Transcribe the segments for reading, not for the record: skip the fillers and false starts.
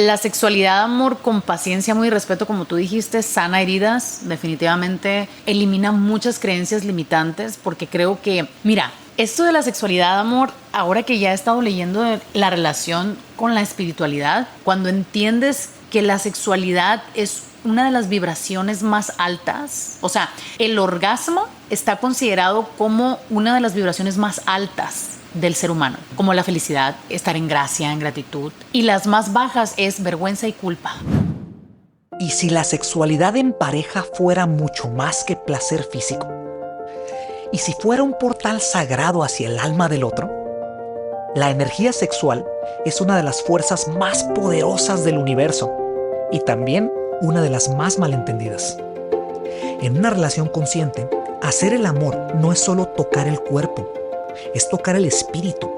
La sexualidad, amor, con paciencia, muy respeto, como tú dijiste, sana heridas, definitivamente elimina muchas creencias limitantes, porque creo que, mira, esto de la sexualidad, amor, ahora que ya he estado leyendo de la relación con la espiritualidad, cuando entiendes que la sexualidad es una de las vibraciones más altas, o sea, el orgasmo está considerado como una de las vibraciones más altas del ser humano, como la felicidad, estar en gracia, en gratitud, y las más bajas es vergüenza y culpa. ¿Y si la sexualidad en pareja fuera mucho más que placer físico? ¿Y si fuera un portal sagrado hacia el alma del otro? La energía sexual es una de las fuerzas más poderosas del universo y también una de las más malentendidas. En una relación consciente, hacer el amor no es solo tocar el cuerpo, es tocar el espíritu,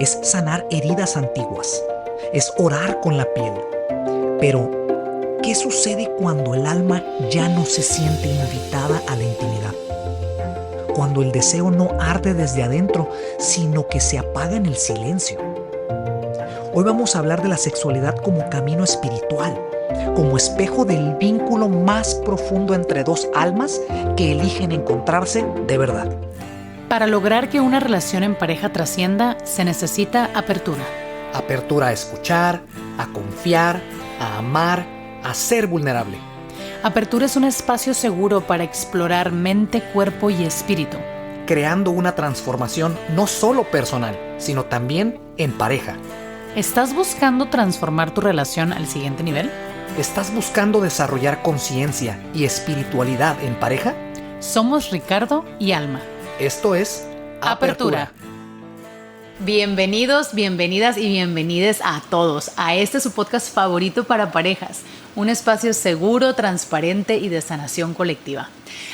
es sanar heridas antiguas, es orar con la piel. Pero, ¿qué sucede cuando el alma ya no se siente invitada a la intimidad? Cuando el deseo no arde desde adentro, sino que se apaga en el silencio. Hoy vamos a hablar de la sexualidad como camino espiritual, como espejo del vínculo más profundo entre dos almas que eligen encontrarse de verdad. Para lograr que una relación en pareja trascienda, se necesita apertura. Apertura a escuchar, a confiar, a amar, a ser vulnerable. Apertura es un espacio seguro para explorar mente, cuerpo y espíritu. Creando una transformación no solo personal, sino también en pareja. ¿Estás buscando transformar tu relación al siguiente nivel? ¿Estás buscando desarrollar conciencia y espiritualidad en pareja? Somos Ricardo y Alma. Esto es Apertura. Bienvenidos, bienvenidas y bienvenides a todos a este su podcast favorito para parejas, un espacio seguro, transparente y de sanación colectiva.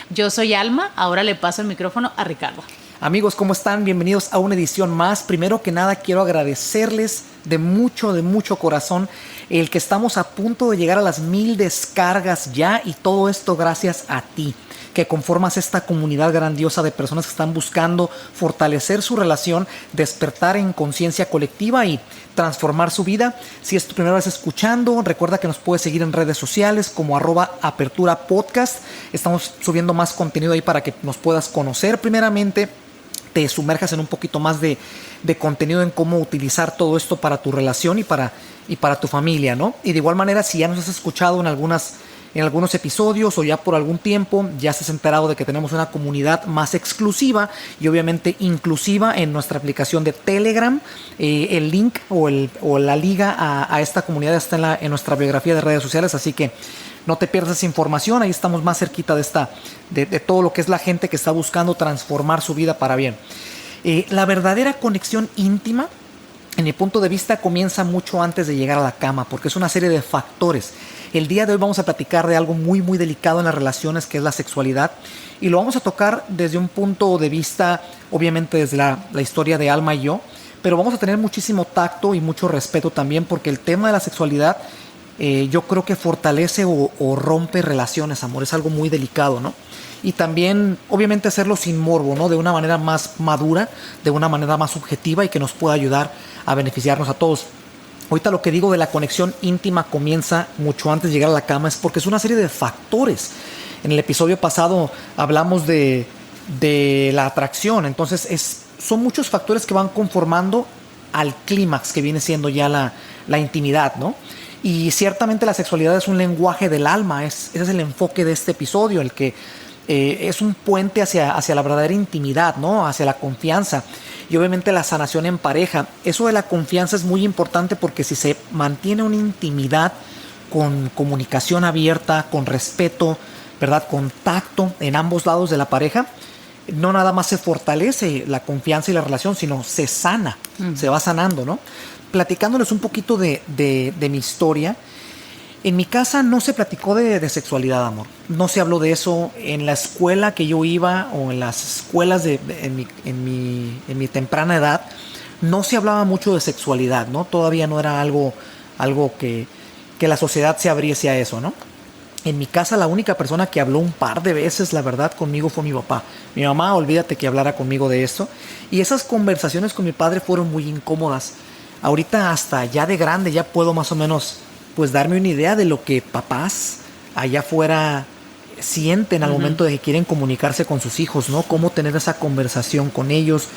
Yo soy Alma, ahora le paso el micrófono a Ricardo. Amigos, ¿cómo están? Bienvenidos a una edición más. Primero que nada, quiero agradecerles de mucho corazón el que estamos a punto de llegar a las 1000 descargas ya, y todo esto gracias a ti, que conformas esta comunidad grandiosa de personas que están buscando fortalecer su relación, despertar en conciencia colectiva y transformar su vida. Si es tu primera vez escuchando, recuerda que nos puedes seguir en redes sociales como @aperturapodcast. Estamos subiendo más contenido ahí para que nos puedas conocer primeramente, te sumerjas en un poquito más de contenido en cómo utilizar todo esto para tu relación y para tu familia, ¿no? Y de igual manera, si ya nos has escuchado en algunos episodios o ya por algún tiempo, ya se has enterado de que tenemos una comunidad más exclusiva y obviamente inclusiva en nuestra aplicación de Telegram. El link o la liga a esta comunidad está en nuestra biografía de redes sociales, así que no te pierdas esa información. Ahí estamos más cerquita de todo lo que es la gente que está buscando transformar su vida para bien. La verdadera conexión íntima, en mi punto de vista, comienza mucho antes de llegar a la cama, porque es una serie de factores. El día de hoy vamos a platicar de algo muy delicado en las relaciones, que es la sexualidad, y lo vamos a tocar desde un punto de vista, obviamente desde la historia de Alma y yo, pero vamos a tener muchísimo tacto y mucho respeto también, porque el tema de la sexualidad yo creo que fortalece o rompe relaciones, amor. Es algo muy delicado, ¿no? Y también, obviamente, hacerlo sin morbo, ¿no? De una manera más madura, de una manera más subjetiva y que nos pueda ayudar a beneficiarnos a todos. Ahorita lo que digo de la conexión íntima comienza mucho antes de llegar a la cama es porque es una serie de factores. En el episodio pasado hablamos de la atracción, entonces son muchos factores que van conformando al clímax que viene siendo ya la intimidad, ¿no? Y ciertamente la sexualidad es un lenguaje del alma, ese es el enfoque de este episodio, el que es un puente hacia la verdadera intimidad, ¿no? Hacia la confianza y obviamente la sanación en pareja. Eso de la confianza es muy importante porque si se mantiene una intimidad con comunicación abierta, con respeto, ¿verdad? Con tacto en ambos lados de la pareja, no nada más se fortalece la confianza y la relación, sino se sana, se va sanando, ¿no? Platicándoles un poquito de mi historia. En mi casa no se platicó de sexualidad, amor. No se habló de eso en la escuela que yo iba o en las escuelas en mi temprana edad. No se hablaba mucho de sexualidad, ¿no? Todavía no era algo que la sociedad se abriese a eso, ¿no? En mi casa la única persona que habló un par de veces, la verdad, conmigo fue mi papá. Mi mamá, olvídate que hablara conmigo de esto. Y esas conversaciones con mi padre fueron muy incómodas. Ahorita hasta ya de grande ya puedo más o menos pues darme una idea de lo que papás allá afuera sienten al momento de que quieren comunicarse con sus hijos, ¿no? Cómo tener esa conversación con ellos,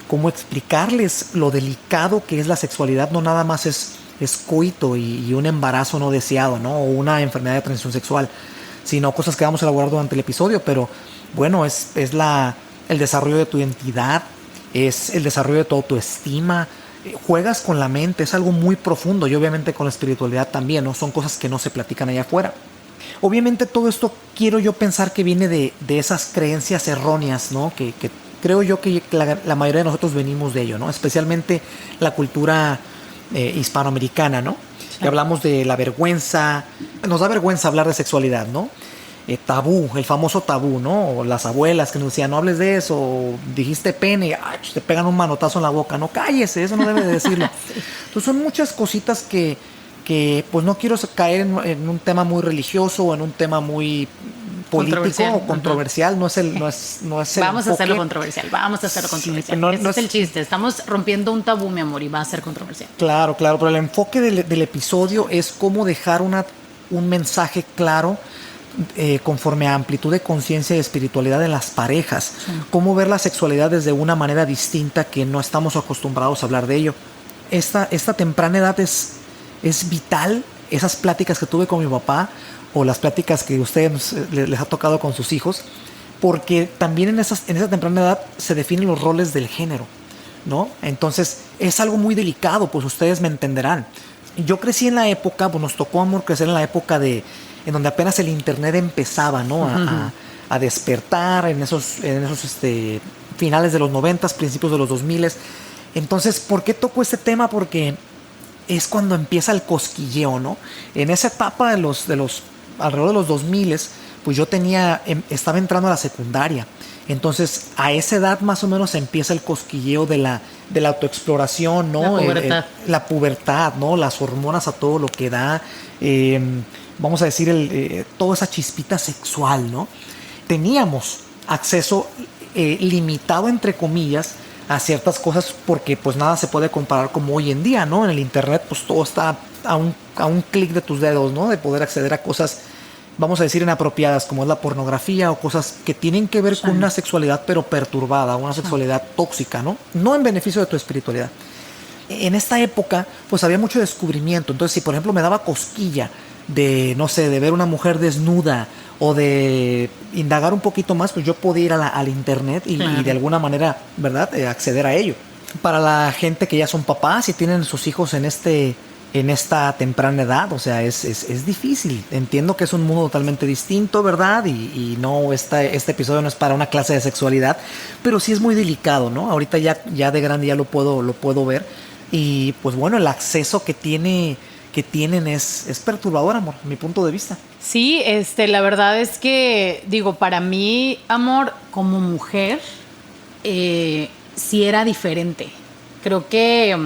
cómo explicarles lo delicado que es la sexualidad. No nada más es coito y un embarazo no deseado, ¿no? O una enfermedad de transmisión sexual, sino cosas que vamos a elaborar durante el episodio. Pero bueno, es el desarrollo de tu identidad, es el desarrollo de tu autoestima. Juegas con la mente, es algo muy profundo, y obviamente con la espiritualidad también, ¿no? Son cosas que no se platican allá afuera. Obviamente todo esto quiero yo pensar que viene de esas creencias erróneas, ¿no? Que creo yo que la mayoría de nosotros venimos de ello, ¿no? Especialmente la cultura hispanoamericana, ¿no? Sí. Que hablamos de la vergüenza, nos da vergüenza hablar de sexualidad, ¿no? Tabú, el famoso tabú, ¿no? O las abuelas que nos decían, no hables de eso, o dijiste pene, te pegan un manotazo en la boca, no, cállese, eso no debe de decirlo. Sí. Entonces son muchas cositas que pues no quiero caer en un tema muy religioso o en un tema muy político o controversial. No es el vamos a hacerlo controversial, sí, no, ese es el chiste, estamos rompiendo un tabú, mi amor, y va a ser controversial. Claro, pero el enfoque del episodio es cómo dejar un mensaje claro conforme a amplitud de conciencia y espiritualidad en las parejas. Sí. Cómo ver la sexualidad desde una manera distinta que no estamos acostumbrados a hablar de ello. Esta temprana edad es vital. Esas pláticas que tuve con mi papá o las pláticas que ustedes les ha tocado con sus hijos, porque también en esa temprana edad se definen los roles del género, ¿no? Entonces es algo muy delicado, pues ustedes me entenderán. Yo crecí en la época, pues nos tocó, amor, crecer en la época en donde apenas el internet empezaba, ¿no? A despertar en esos finales de los 90s, principios de los 2000s. Entonces, ¿por qué toco este tema? Porque es cuando empieza el cosquilleo, ¿no? En esa etapa de los alrededor de los 2000s, pues yo estaba entrando a la secundaria. Entonces, a esa edad más o menos empieza el cosquilleo de la autoexploración, ¿no? La pubertad, ¿no? Las hormonas a todo lo que da. Vamos a decir, toda esa chispita sexual, ¿no? Teníamos acceso limitado, entre comillas, a ciertas cosas, porque pues nada se puede comparar como hoy en día, ¿no? En el internet pues todo está a un clic de tus dedos, ¿no? De poder acceder a cosas, vamos a decir, inapropiadas, como es la pornografía, o cosas que tienen que ver con una sexualidad pero perturbada, una sexualidad tóxica, ¿no? No en beneficio de tu espiritualidad. En esta época pues había mucho descubrimiento. Entonces, si por ejemplo me daba cosquilla de, no sé, de ver una mujer desnuda o de indagar un poquito más, pues yo podía ir al internet y de alguna manera, ¿verdad?, acceder a ello. Para la gente que ya son papás y tienen sus hijos en esta temprana edad, o sea, es difícil. Entiendo que es un mundo totalmente distinto, ¿verdad? Y no, este episodio no es para una clase de sexualidad, pero sí es muy delicado, ¿no? Ahorita ya de grande ya lo puedo ver. Y pues bueno, el acceso que tienen es perturbador, amor, mi punto de vista. Sí, la verdad es que, digo, para mí, amor, como mujer, sí era diferente. Creo que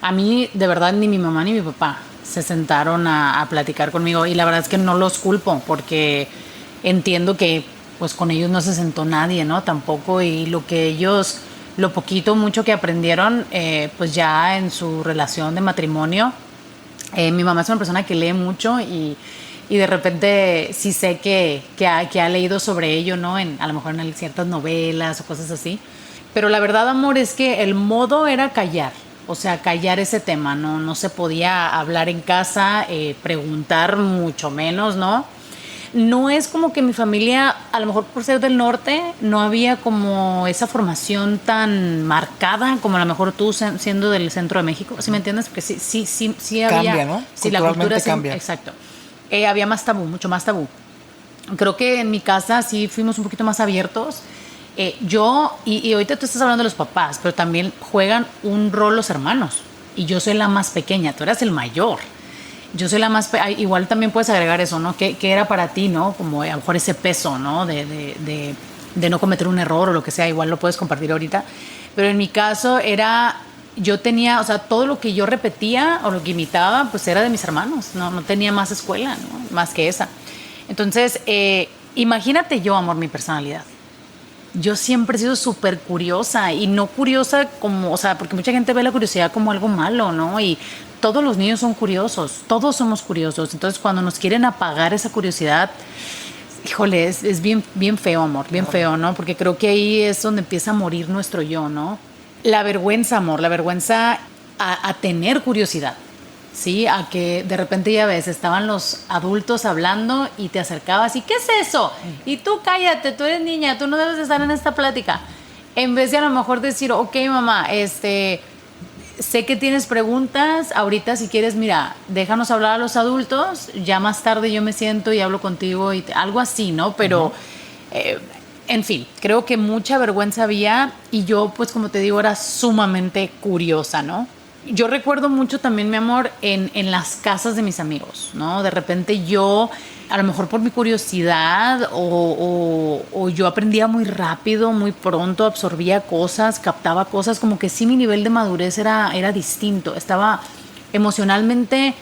a mí, de verdad, ni mi mamá ni mi papá se sentaron a platicar conmigo, y la verdad es que no los culpo, porque entiendo que pues con ellos no se sentó nadie, ¿no? Tampoco, y lo poquito, mucho que aprendieron, pues ya en su relación de matrimonio. Mi mamá es una persona que lee mucho y de repente sí sé que ha leído sobre ello, ¿no? A lo mejor en ciertas novelas o cosas así. Pero la verdad, amor, es que el modo era callar. O sea, callar ese tema, no se podía hablar en casa, preguntar mucho menos, ¿no? No es como que mi familia, a lo mejor por ser del norte, no había como esa formación tan marcada como a lo mejor tú siendo del centro de México. ¿Sí me entiendes? Porque sí había... Cambia, ¿no? Sí, la cultura cambia. Exacto. Había más tabú, mucho más tabú. Creo que en mi casa sí fuimos un poquito más abiertos. Yo, y ahorita tú estás hablando de los papás, pero también juegan un rol los hermanos. Y yo soy la más pequeña, tú eras el mayor. Yo soy la más... Igual también puedes agregar eso, ¿no? ¿Qué era para ti, no? Como a lo mejor ese peso, ¿no? De no cometer un error o lo que sea. Igual lo puedes compartir ahorita. Pero en mi caso yo tenía, o sea, todo lo que yo repetía o lo que imitaba, pues era de mis hermanos. No tenía más escuela, ¿no? Más que esa. Entonces, imagínate yo, amor, mi personalidad. Yo siempre he sido súper curiosa, y no curiosa como, o sea, porque mucha gente ve la curiosidad como algo malo, ¿no? Y todos los niños son curiosos, todos somos curiosos. Entonces, cuando nos quieren apagar esa curiosidad, híjole, es bien, bien feo, amor, bien feo, ¿no? Porque creo que ahí es donde empieza a morir nuestro yo, ¿no? La vergüenza, amor, la vergüenza a tener curiosidad, ¿sí? A que de repente ya ves, estaban los adultos hablando y te acercabas y ¿qué es eso? Y tú cállate, tú eres niña, tú no debes estar en esta plática. En vez de a lo mejor decir, ok, mamá, sé que tienes preguntas, ahorita si quieres, mira, déjanos hablar a los adultos, ya más tarde yo me siento y hablo contigo, algo así, ¿no? Pero, en fin, creo que mucha vergüenza había y yo, pues como te digo, era sumamente curiosa, ¿no? Yo recuerdo mucho también, mi amor, en las casas de mis amigos, ¿no? De repente yo, a lo mejor por mi curiosidad o yo aprendía muy rápido, muy pronto, absorbía cosas, captaba cosas, como que sí mi nivel de madurez era distinto. Estaba emocionalmente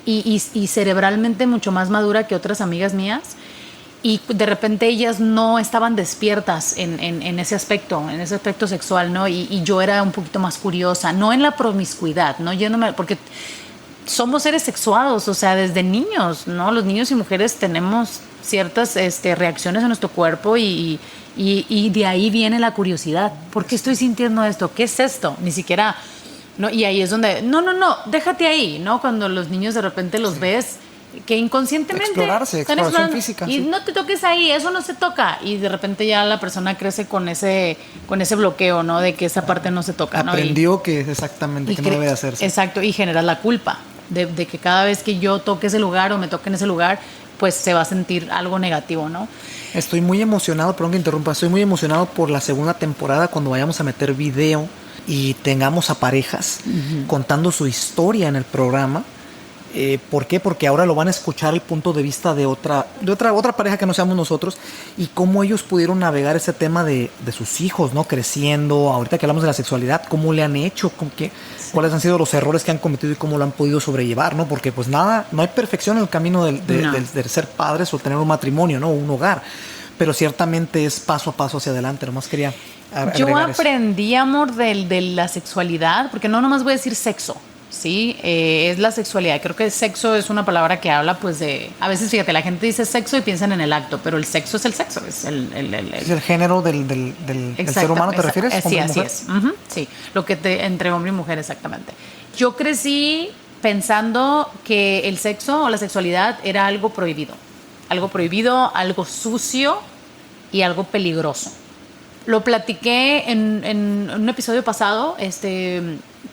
y cerebralmente mucho más madura que otras amigas mías. Y de repente ellas no estaban despiertas en ese aspecto sexual, ¿no? Y yo era un poquito más curiosa, no en la promiscuidad, ¿no? Porque somos seres sexuados, o sea, desde niños, ¿no? Los niños y mujeres tenemos ciertas reacciones en nuestro cuerpo y de ahí viene la curiosidad. ¿Por qué estoy sintiendo esto? ¿Qué es esto? Ni siquiera, ¿no? Y ahí es donde, no, déjate ahí, ¿no? Cuando los niños de repente los ves que inconscientemente exploración física, y no te toques ahí, eso no se toca, y de repente ya la persona crece con ese bloqueo, ¿no? De que esa parte no se toca, ¿no? Aprendió que exactamente que no debe hacerse. Exacto, y generas la culpa de que cada vez que yo toque ese lugar o me toque en ese lugar, pues se va a sentir algo negativo, ¿no? Estoy muy emocionado, perdón que interrumpa, estoy muy emocionado por la segunda temporada cuando vayamos a meter video y tengamos a parejas contando su historia en el programa. ¿Por qué? Porque ahora lo van a escuchar el punto de vista de otra pareja que no seamos nosotros y cómo ellos pudieron navegar ese tema de sus hijos, ¿no? Creciendo, ahorita que hablamos de la sexualidad, cómo le han hecho, cuáles han sido los errores que han cometido y cómo lo han podido sobrellevar, ¿no? Porque pues nada, no hay perfección en el camino de ser padres o tener un matrimonio, ¿no? Un hogar, pero ciertamente es paso a paso hacia adelante, nomás quería agregar Yo aprendí, amor, de la sexualidad, porque no nomás voy a decir sexo. Sí, es la sexualidad. Creo que sexo es una palabra que habla, pues, a veces, fíjate, la gente dice sexo y piensan en el acto, pero el sexo es el sexo, es es el género del ser humano, ¿te refieres? Sí, así es. Sí, lo que entre hombre y mujer, exactamente. Yo crecí pensando que el sexo o la sexualidad era algo prohibido, algo sucio y algo peligroso. Lo platiqué en un episodio pasado,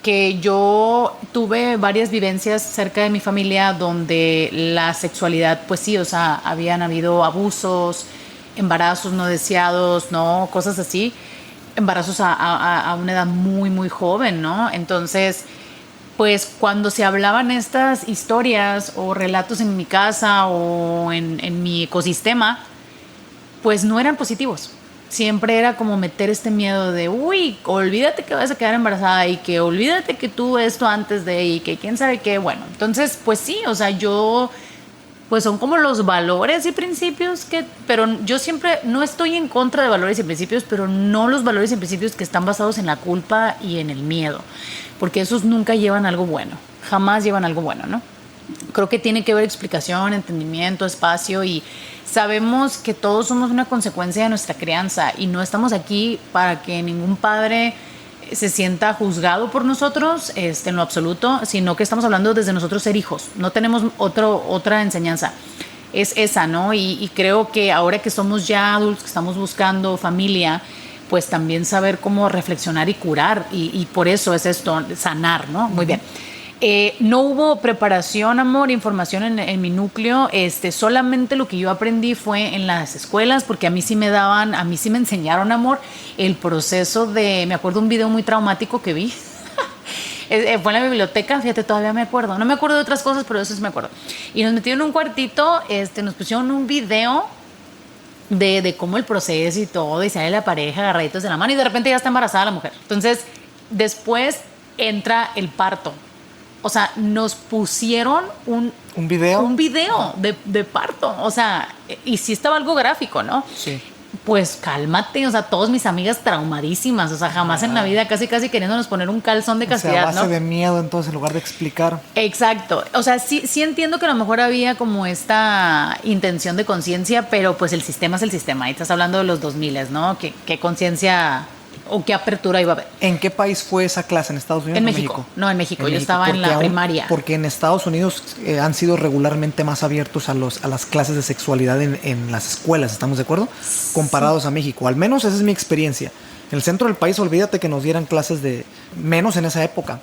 que yo tuve varias vivencias cerca de mi familia donde la sexualidad, pues sí, o sea, habían habido abusos, embarazos no deseados, ¿no? Cosas así, embarazos a una edad muy, muy joven, ¿no? Entonces, pues cuando se hablaban estas historias o relatos en mi casa o en mi ecosistema, pues no eran positivos. Siempre era como meter este miedo de, uy, olvídate que vas a quedar embarazada y que olvídate que tú esto antes de y que quién sabe qué. Bueno, entonces, pues sí, o sea, pues son como los valores y principios pero yo siempre no estoy en contra de valores y principios, pero no los valores y principios que están basados en la culpa y en el miedo, porque esos nunca llevan algo bueno, jamás llevan algo bueno, ¿no? Creo que tiene que haber explicación, entendimiento, espacio y sabemos que todos somos una consecuencia de nuestra crianza y no estamos aquí para que ningún padre se sienta juzgado por nosotros en lo absoluto, sino que estamos hablando desde nosotros ser hijos. No tenemos otra enseñanza. Es esa, ¿no? Y creo que ahora que somos ya adultos, que estamos buscando familia, pues también saber cómo reflexionar y curar. Y por eso es esto, sanar, ¿no? Muy bien. No hubo preparación, amor, información en mi núcleo. Solamente lo que yo aprendí fue en las escuelas, porque a mí sí me enseñaron, amor, el proceso me acuerdo un video muy traumático que vi. Fue en la biblioteca, fíjate, todavía me acuerdo. No me acuerdo de otras cosas, pero eso sí me acuerdo. Y nos metieron en un cuartito, nos pusieron un video de cómo el proceso y todo, y sale la pareja agarraditos de la mano y de repente ya está embarazada la mujer. Entonces, después entra el parto. O sea, nos pusieron un video de parto. O sea, y sí estaba algo gráfico, ¿no? Sí. Pues cálmate, o sea, todas mis amigas traumadísimas, o sea, jamás en la vida casi queriéndonos poner un calzón de castidad, o sea, a base ¿no? de miedo, entonces, en lugar de explicar. Exacto, o sea, sí entiendo que a lo mejor había como esta intención de conciencia, pero pues el sistema es el sistema, ahí estás hablando de los 2000, ¿no? ¿Qué conciencia o qué apertura iba a haber? ¿En qué país fue esa clase? ¿En Estados Unidos En o en México. México? No, en México. En Yo México, estaba en la primaria. Porque en Estados Unidos han sido regularmente más abiertos a las clases de sexualidad en las escuelas, ¿estamos de acuerdo? Comparados a México. Al menos esa es mi experiencia. En el centro del país, olvídate que nos dieran clases de menos en esa época.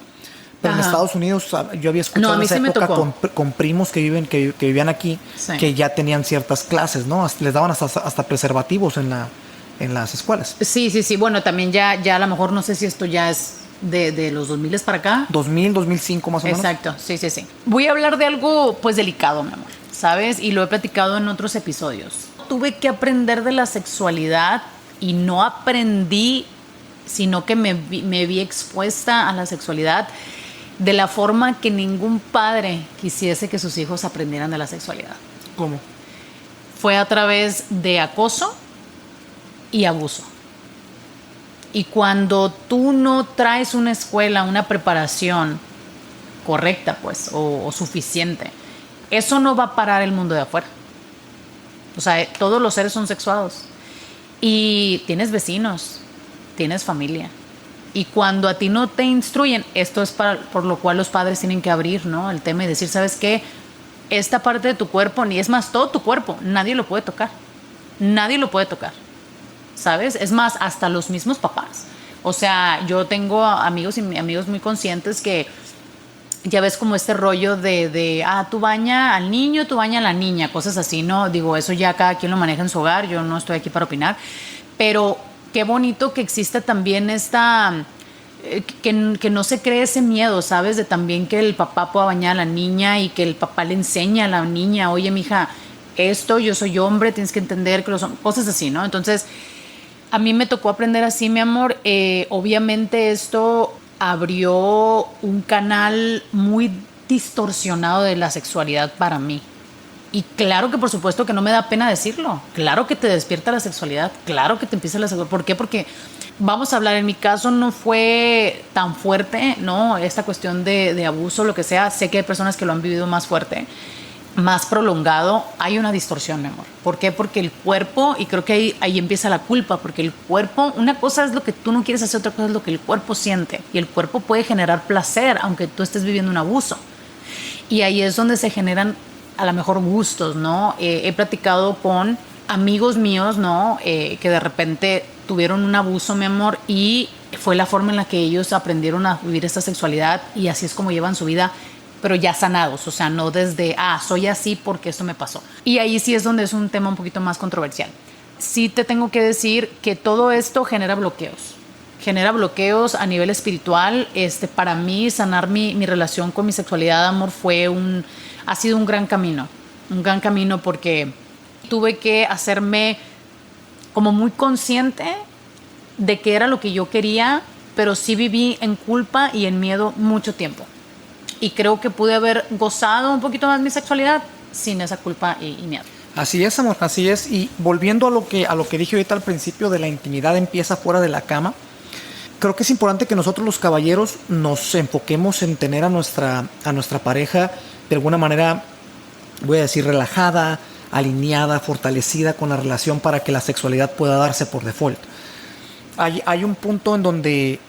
Pero en Estados Unidos yo había escuchado en esa época con primos que vivían aquí, que ya tenían ciertas clases, ¿no? Les daban hasta preservativos en las escuelas. Sí. Bueno, también ya a lo mejor no sé si esto ya es de los 2000 para acá. 2000, 2005 más o menos. Exacto, sí. Voy a hablar de algo pues delicado, mi amor, ¿sabes? Y lo he platicado en otros episodios. Tuve que aprender de la sexualidad y no aprendí, sino que me vi expuesta a la sexualidad de la forma que ningún padre quisiese que sus hijos aprendieran de la sexualidad. ¿Cómo? Fue a través de acoso y abuso. Y cuando tú no traes una escuela, una preparación correcta, pues, o suficiente, eso no va a parar el mundo de afuera. O sea, todos los seres son sexuados. Y tienes vecinos, tienes familia. Y cuando a ti no te instruyen, esto es por lo cual los padres tienen que abrir, ¿no? El tema y decir, ¿sabes qué? Esta parte de tu cuerpo, ni es más, todo tu cuerpo, nadie lo puede tocar. Nadie lo puede tocar. ¿Sabes? Es más, hasta los mismos papás. O sea, yo tengo amigos muy conscientes que ya ves como este rollo tú baña al niño, tú baña a la niña, cosas así, ¿no? Digo, eso ya cada quien lo maneja en su hogar, yo no estoy aquí para opinar, pero qué bonito que exista también esta... Que no se cree ese miedo, ¿sabes? De también que el papá pueda bañar a la niña y que el papá le enseña a la niña, oye, mija, yo soy hombre, tienes que entender que cosas así, ¿no? Entonces... A mí me tocó aprender así, mi amor. Obviamente esto abrió un canal muy distorsionado de la sexualidad para mí. Y claro que por supuesto que no me da pena decirlo. Claro que te despierta la sexualidad. Claro que te empieza la sexualidad. ¿Por qué? Porque, vamos a hablar, en mi caso no fue tan fuerte, ¿no? Esta cuestión de abuso, lo que sea. Sé que hay personas que lo han vivido más fuerte, más prolongado. Hay una distorsión, mi amor. ¿Por qué? Porque el cuerpo, y creo que ahí empieza la culpa, porque el cuerpo, una cosa es lo que tú no quieres hacer, otra cosa es lo que el cuerpo siente, y el cuerpo puede generar placer aunque tú estés viviendo un abuso, y ahí es donde se generan a lo mejor gustos, ¿no? He platicado con amigos míos, ¿no? Que de repente tuvieron un abuso, mi amor, y fue la forma en la que ellos aprendieron a vivir esta sexualidad, y así es como llevan su vida, pero ya sanados, o sea, no desde, soy así porque esto me pasó. Y ahí sí es donde es un tema un poquito más controversial. Sí te tengo que decir que todo esto genera bloqueos a nivel espiritual. Para mí, sanar mi relación con mi sexualidad, amor, ha sido un gran camino porque tuve que hacerme como muy consciente de que era lo que yo quería, pero sí viví en culpa y en miedo mucho tiempo. Y creo que pude haber gozado un poquito más mi sexualidad sin esa culpa y miedo. Así es, amor, así es. Y volviendo a lo que dije ahorita al principio de la intimidad empieza fuera de la cama, creo que es importante que nosotros los caballeros nos enfoquemos en tener a nuestra pareja de alguna manera, voy a decir, relajada, alineada, fortalecida con la relación para que la sexualidad pueda darse por default. Hay un punto en donde,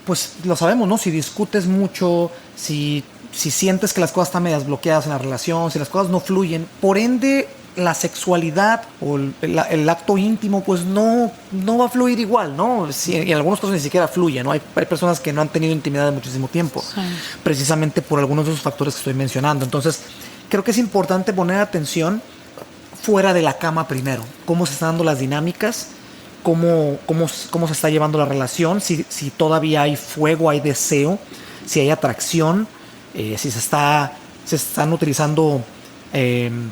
pues lo sabemos, ¿no? Si discutes mucho, si sientes que las cosas están medias bloqueadas en la relación, si las cosas no fluyen, por ende la sexualidad o el acto íntimo pues no va a fluir igual, ¿no? Si, en algunos casos ni siquiera fluye, ¿no? Hay personas que no han tenido intimidad de muchísimo tiempo, sí, precisamente por algunos de esos factores que estoy mencionando. Entonces creo que es importante poner atención fuera de la cama primero, cómo se están dando las dinámicas, cómo se está llevando la relación, si todavía hay fuego, hay deseo, si hay atracción, si se están utilizando,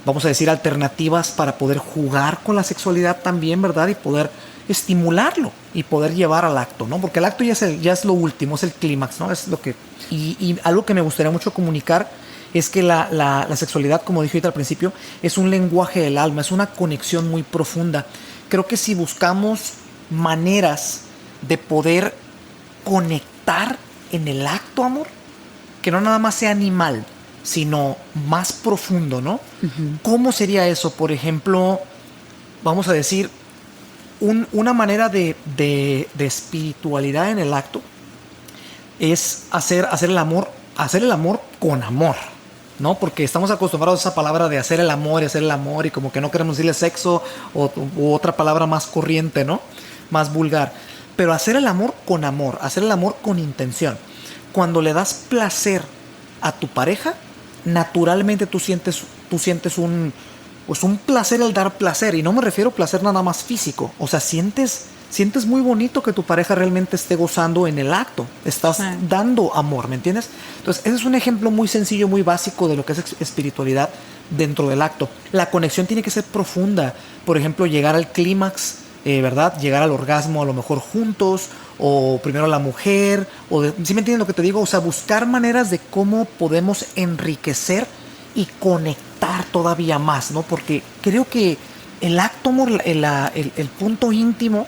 vamos a decir, alternativas para poder jugar con la sexualidad también, ¿verdad? Y poder estimularlo y poder llevar al acto, ¿no? Porque el acto ya es lo último, es el clímax, ¿no? Es lo que... Y algo que me gustaría mucho comunicar es que la sexualidad, como dije ahorita al principio, es un lenguaje del alma, es una conexión muy profunda creo que si buscamos maneras de poder conectar en el acto, amor, que no nada más sea animal, sino más profundo, ¿no? ¿Cómo sería eso? Por ejemplo, vamos a decir, una manera de espiritualidad en el acto es hacer el amor con amor, ¿no? Porque estamos acostumbrados a esa palabra de hacer el amor y como que no queremos decirle sexo u otra palabra más corriente, ¿no? Más vulgar. Pero hacer el amor, hacer el amor con intención. Cuando le das placer a tu pareja, naturalmente tú sientes un placer al dar placer. Y no me refiero a placer nada más físico. O sea, sientes muy bonito que tu pareja realmente esté gozando en el acto. Estás dando amor, ¿me entiendes? Entonces, ese es un ejemplo muy sencillo, muy básico de lo que es espiritualidad dentro del acto. La conexión tiene que ser profunda. Por ejemplo, llegar al clímax, ¿verdad? Llegar al orgasmo a lo mejor juntos, o primero la mujer, ¿sí me entiendes lo que te digo? O sea, buscar maneras de cómo podemos enriquecer y conectar todavía más, ¿no? Porque creo que el acto, amor, el punto íntimo,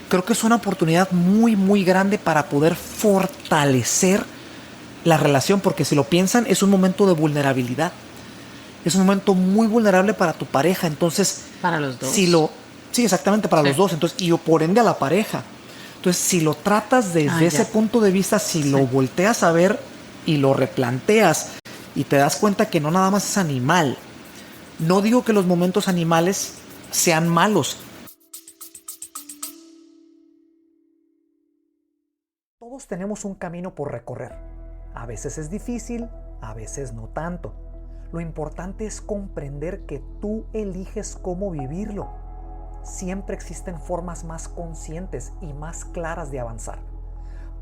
creo que es una oportunidad muy, muy grande para poder fortalecer la relación, porque si lo piensan, es un momento de vulnerabilidad. Es un momento muy vulnerable para tu pareja, entonces... Para los dos. Sí, exactamente, para los dos, entonces, y por ende a la pareja. Entonces, si lo tratas desde ese punto de vista, si lo volteas a ver y lo replanteas y te das cuenta que no nada más es animal. No digo que los momentos animales sean malos. Todos tenemos un camino por recorrer. A veces es difícil, a veces no tanto. Lo importante es comprender que tú eliges cómo vivirlo. Siempre existen formas más conscientes y más claras de avanzar.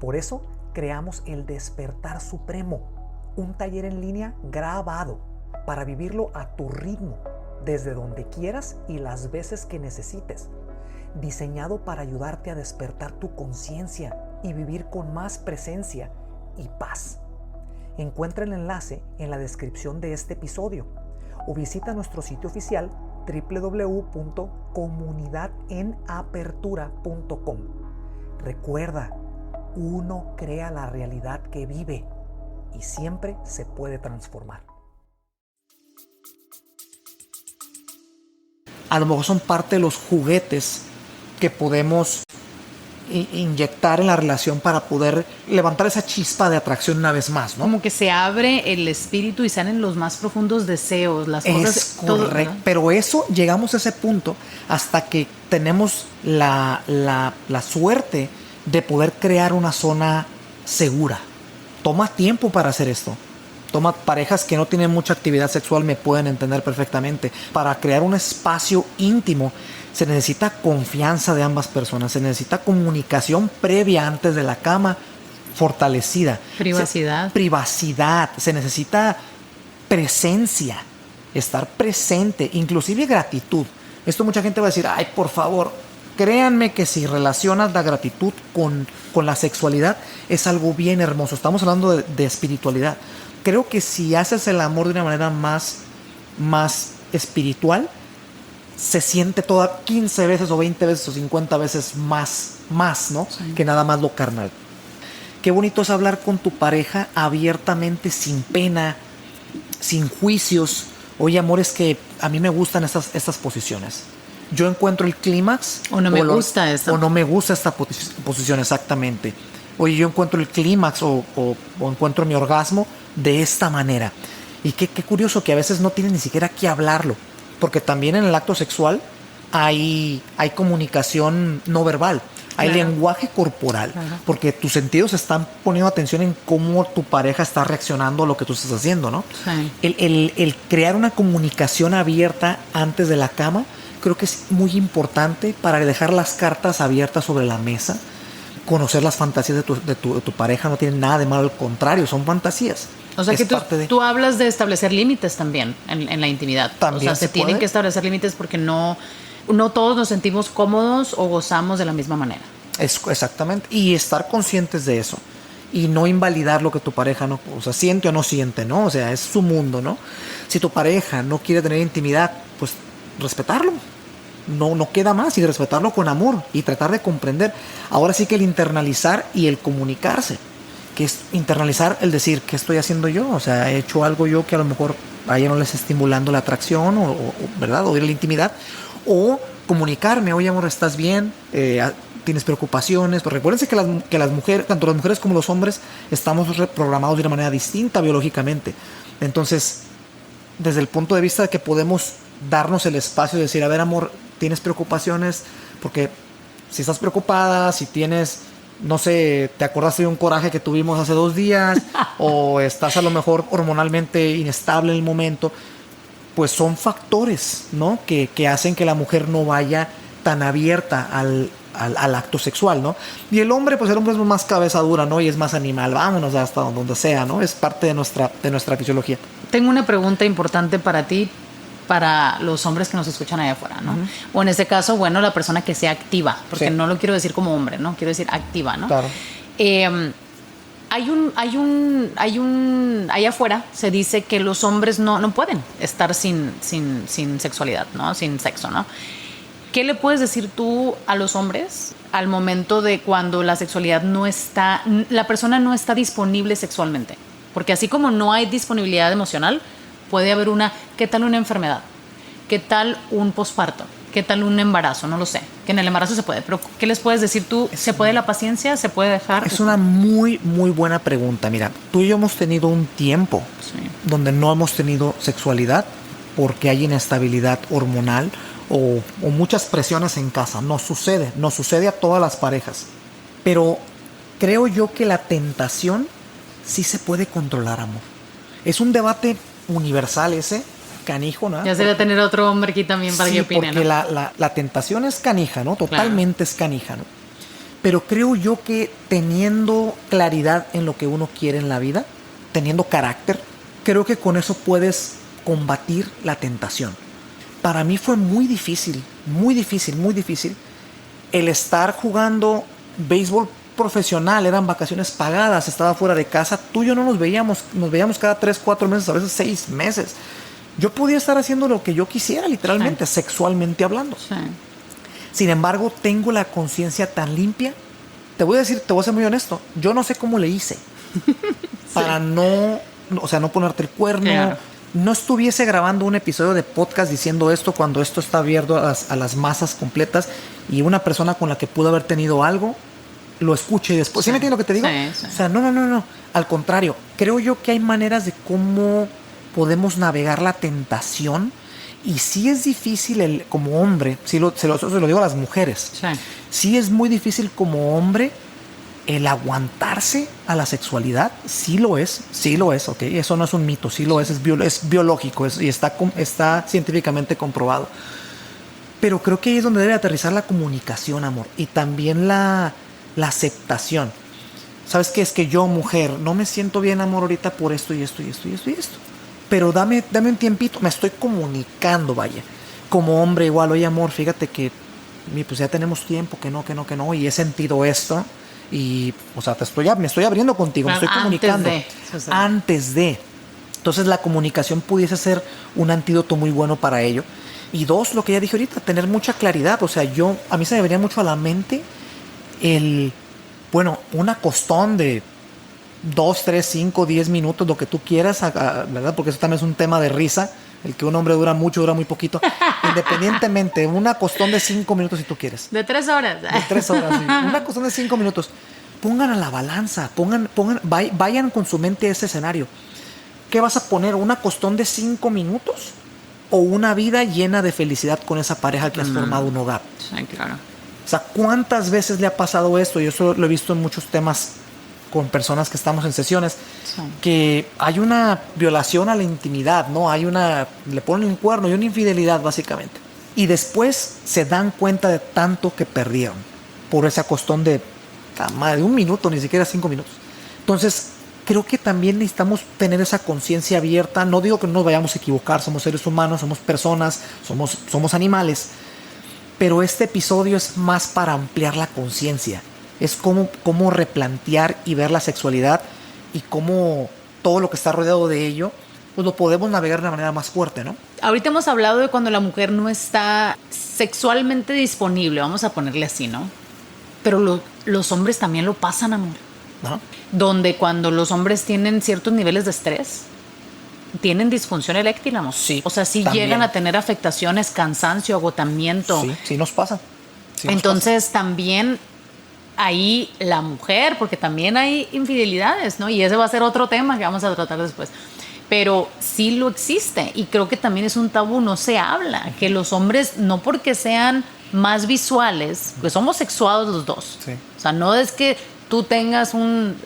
Por eso creamos el Despertar Supremo, un taller en línea grabado para vivirlo a tu ritmo, desde donde quieras y las veces que necesites. Diseñado para ayudarte a despertar tu conciencia y vivir con más presencia y paz. Encuentra el enlace en la descripción de este episodio o visita nuestro sitio oficial www.comunidadenapertura.com. Recuerda, uno crea la realidad que vive y siempre se puede transformar. A lo mejor son parte de los juguetes que podemos inyectar en la relación para poder levantar esa chispa de atracción una vez más, ¿no? Como que se abre el espíritu y salen los más profundos deseos, las cosas. Es correcto, ¿no? Pero eso, llegamos a ese punto hasta que tenemos la suerte de poder crear una zona segura. Toma tiempo para hacer esto. Parejas que no tienen mucha actividad sexual me pueden entender perfectamente. Para crear un espacio íntimo se necesita confianza de ambas personas, se necesita comunicación previa antes de la cama fortalecida. Privacidad, se necesita presencia, estar presente, inclusive gratitud. Esto mucha gente va a decir, ay, por favor, créanme que si relacionas la gratitud con la sexualidad es algo bien hermoso. Estamos hablando de espiritualidad. Creo que si haces el amor de una manera más espiritual, se siente toda 15 veces o 20 veces o 50 veces más, ¿no? Sí. Que nada más lo carnal. Qué bonito es hablar con tu pareja abiertamente, sin pena, sin juicios. Oye, amor, es que a mí me gustan estas posiciones. Yo encuentro el clímax. O no me gusta esta posición, exactamente. Oye, yo encuentro el clímax o encuentro mi orgasmo de esta manera. Y qué curioso que a veces no tienes ni siquiera que hablarlo. Porque también en el acto sexual hay comunicación no verbal, hay lenguaje corporal, porque tus sentidos están poniendo atención en cómo tu pareja está reaccionando a lo que tú estás haciendo, ¿no? Sí. El crear una comunicación abierta antes de la cama creo que es muy importante para dejar las cartas abiertas sobre la mesa. Conocer las fantasías de tu pareja no tiene nada de malo, al contrario, son fantasías. O sea que tú hablas de establecer límites también en la intimidad. También o sea, se tienen que establecer límites porque no todos nos sentimos cómodos o gozamos de la misma manera. Exactamente. Y estar conscientes de eso. Y no invalidar lo que tu pareja siente o no siente, ¿no? O sea, es su mundo, ¿no? Si tu pareja no quiere tener intimidad, pues respetarlo. no queda más, y respetarlo con amor y tratar de comprender. Ahora sí que el internalizar y el comunicarse, que es internalizar el decir, ¿qué estoy haciendo yo? O sea, he hecho algo yo que a lo mejor a ella no le está estimulando la atracción ¿verdad? O la intimidad. O comunicarme, oye amor, ¿estás bien? ¿Tienes preocupaciones? Pues recuérdense que las mujeres, tanto las mujeres como los hombres, estamos reprogramados de una manera distinta biológicamente. Entonces, desde el punto de vista de que podemos darnos el espacio de decir, a ver amor, ¿tienes preocupaciones? Porque si estás preocupada, si tienes, no sé, te acordaste de un coraje que tuvimos hace 2 días, o estás a lo mejor hormonalmente inestable en el momento, pues son factores, ¿no? Que hacen que la mujer no vaya tan abierta al acto sexual, ¿no? Y el hombre, pues el hombre es más cabeza dura, ¿no? Y es más animal, vámonos hasta donde sea, ¿no? Es parte de nuestra fisiología. Tengo una pregunta importante para ti, para los hombres que nos escuchan allá afuera, ¿no? O en este caso, bueno, la persona que sea activa, porque no lo quiero decir como hombre, ¿no? Quiero decir activa, ¿no? Claro. Allá afuera se dice que los hombres no pueden estar sin sexualidad, ¿no? Sin sexo, ¿no? ¿Qué le puedes decir tú a los hombres al momento de cuando la sexualidad la persona no está disponible sexualmente? Porque así como no hay disponibilidad emocional, puede haber ¿qué tal una enfermedad? ¿Qué tal un posparto? ¿Qué tal un embarazo? No lo sé. Que en el embarazo se puede, pero ¿qué les puedes decir tú? ¿Se puede la paciencia? ¿Se puede dejar? Es una muy, muy buena pregunta. Mira, tú y yo hemos tenido un tiempo donde no hemos tenido sexualidad porque hay inestabilidad hormonal o muchas presiones en casa. Nos sucede a todas las parejas. Pero creo yo que la tentación sí se puede controlar, amor. Es un debate universal ese, canijo, ¿no? Ya sería tener otro hombre aquí también para que opine, porque ¿no? la tentación es canija, ¿no? Totalmente es canija, ¿no? Pero creo yo que teniendo claridad en lo que uno quiere en la vida, teniendo carácter, creo que con eso puedes combatir la tentación. Para mí fue muy difícil el estar jugando béisbol profesional, eran vacaciones pagadas, estaba fuera de casa, tú y yo no nos veíamos cada 3, 4 meses, a veces 6 meses. Yo podía estar haciendo lo que yo quisiera, literalmente, sexualmente hablando. Sí. Sin embargo, tengo la conciencia tan limpia. Te voy a ser muy honesto, yo no sé cómo le hice para no ponerte el cuerno. Claro. No estuviese grabando un episodio de podcast diciendo esto cuando esto está abierto a las masas completas y una persona con la que pudo haber tenido algo lo escuche y después. ¿Sí me entiendes lo que te digo? Sí. O sea, no. Al contrario, creo yo que hay maneras de cómo podemos navegar la tentación. Y sí es difícil como hombre, se lo digo a las mujeres, sí es muy difícil como hombre el aguantarse a la sexualidad. Sí lo es, ¿ok? Eso no es un mito, sí lo es biológico y está científicamente comprobado. Pero creo que ahí es donde debe aterrizar la comunicación, amor, y también la aceptación. ¿Sabes qué? Es que yo, mujer, no me siento bien, amor, ahorita por esto y esto y esto y esto y esto. Pero dame un tiempito, me estoy comunicando, vaya. Como hombre igual, oye amor, fíjate que pues ya tenemos tiempo, que no, y he sentido esto. Y, o sea, me estoy abriendo contigo, me estoy comunicando. Antes de. Entonces la comunicación pudiese ser un antídoto muy bueno para ello. Y 2, lo que ya dije ahorita, tener mucha claridad. O sea, a mí se me venía mucho a la mente un acostón de 2, 3, 5, 10 minutos, lo que tú quieras, ¿verdad? Porque eso también es un tema de risa. El que un hombre dura mucho, dura muy poquito. Independientemente, un acostón de 5 minutos si tú quieres. De 3 horas. De 3 horas, sí. Un acostón de 5 minutos. Pongan a la balanza, vayan con su mente a ese escenario. ¿Qué vas a poner? ¿Un acostón de 5 minutos? ¿O una vida llena de felicidad con esa pareja que has formado un hogar? Sí, claro. O sea, ¿cuántas veces le ha pasado esto? Yo eso lo he visto en muchos temas con personas que estamos en sesiones, que hay una violación a la intimidad, ¿no? Le ponen un cuerno y una infidelidad, básicamente. Y después se dan cuenta de tanto que perdieron por ese acostón de 1 minuto, ni siquiera 5 minutos. Entonces, creo que también necesitamos tener esa conciencia abierta. No digo que no nos vayamos a equivocar, somos seres humanos, somos personas, somos animales. Pero este episodio es más para ampliar la conciencia. Es cómo replantear y ver la sexualidad y cómo todo lo que está rodeado de ello pues lo podemos navegar de una manera más fuerte, ¿no? Ahorita hemos hablado de cuando la mujer no está sexualmente disponible, vamos a ponerle así, ¿no? Pero los hombres también lo pasan, amor. Ajá. Donde cuando los hombres tienen ciertos niveles de estrés, tienen disfunción eréctil, amor. Sí, o sea, sí también. llegan a tener afectaciones, cansancio, agotamiento. Sí, sí nos pasa. Sí nos Entonces también ahí la mujer, porque también hay infidelidades, ¿no? Y ese va a ser otro tema que vamos a tratar después. Pero sí lo existe y creo que también es un tabú, no se habla, que los hombres, no porque sean más visuales, pues somos sexuados los dos. Sí. O sea, no es que tú tengas